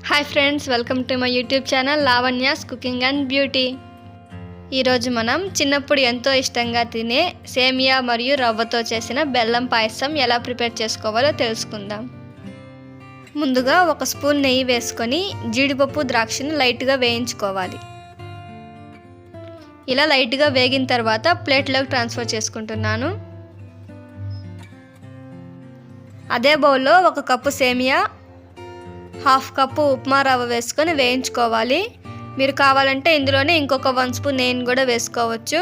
Hi friends, welcome to my YouTube channel Lavanya's cooking and beauty. ఈరోజు మనం చిన్నప్పుడు ఎంతో ఇష్టంగా తినే సేమియా మరియు రవ్వతో చేసిన బెల్లం పాయసం ఎలా ప్రిపేర్ చేసుకోవాలో తెలుసుకుందాం. ముందుగా ఒక స్పూన్ నెయ్యి వేసుకొని జీడిపప్పు ద్రాక్షని లైట్గా వేయించుకోవాలి. ఇలా లైట్గా వేగిన తర్వాత ప్లేట్లోకి ట్రాన్స్ఫర్ చేసుకుంటున్నాను. అదే బౌల్లో ఒక కప్పు సేమియా, హాఫ్ కప్పు ఉప్మా రవ్వ వేసుకొని వేయించుకోవాలి. మీరు కావాలంటే ఇందులోనే ఇంకొక 1 స్పూన్ నెయ్యిని కూడా వేసుకోవచ్చు.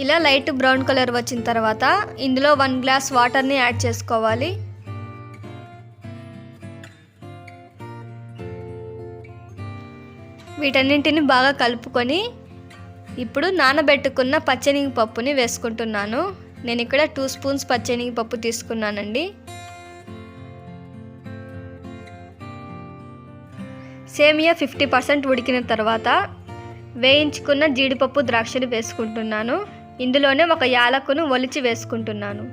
ఇలా లైట్ బ్రౌన్ కలర్ వచ్చిన తర్వాత ఇందులో 1 గ్లాస్ వాటర్ని యాడ్ చేసుకోవాలి. వీటన్నింటిని బాగా కలుపుకొని ఇప్పుడు నానబెట్టుకున్న పచ్చెనగపప్పుని వేసుకుంటున్నాను. నేను ఇక్కడ 2 స్పూన్స్ పచ్చెనగపప్పు తీసుకున్నానండి. సేమియా 50% ఉడికిన తర్వాత వేయించుకున్న జీడిపప్పు ద్రాక్షని వేసుకుంటున్నాను. ఇందులోనే ఒక యాలకును ఒలిచి వేసుకుంటున్నాను.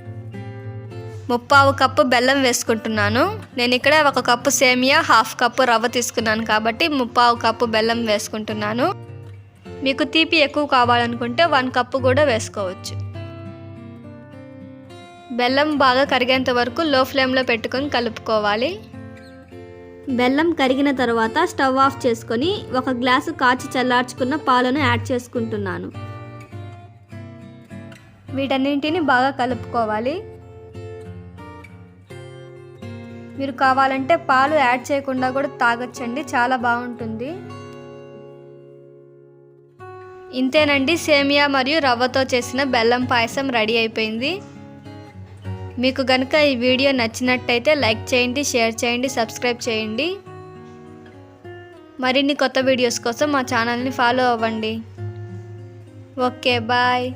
1/4 కప్పు బెల్లం వేసుకుంటున్నాను. నేను ఇక్కడ 1 కప్పు సేమియా, హాఫ్ కప్పు రవ్వ తీసుకున్నాను కాబట్టి 1/4 కప్పు బెల్లం వేసుకుంటున్నాను. మీకు తీపి ఎక్కువ కావాలనుకుంటే 1 కప్పు కూడా వేసుకోవచ్చు. బెల్లం బాగా కరిగేంత వరకు లో ఫ్లేమ్లో పెట్టుకొని కలుపుకోవాలి. బెల్లం కరిగిన తర్వాత స్టవ్ ఆఫ్ చేసుకొని 1 గ్లాసు కాచి చల్లార్చుకున్న పాలను యాడ్ చేసుకుంటున్నాను. వీటన్నింటిని బాగా కలుపుకోవాలి. మీరు కావాలంటే పాలు యాడ్ చేయకుండా కూడా తాగొచ్చండి, చాలా బాగుంటుంది. ఇంతేనండి, సేమియా మరియు రవ్వతో చేసిన బెల్లం పాయసం రెడీ అయిపోయింది. మీకు కనుక ఈ వీడియో నచ్చినట్టయితే లైక్ చేయండి, షేర్ చేయండి, సబ్స్క్రైబ్ చేయండి. మరిన్ని కొత్త వీడియోస్ కోసం మా ఛానల్ని ఫాలో అవ్వండి. Okay, bye.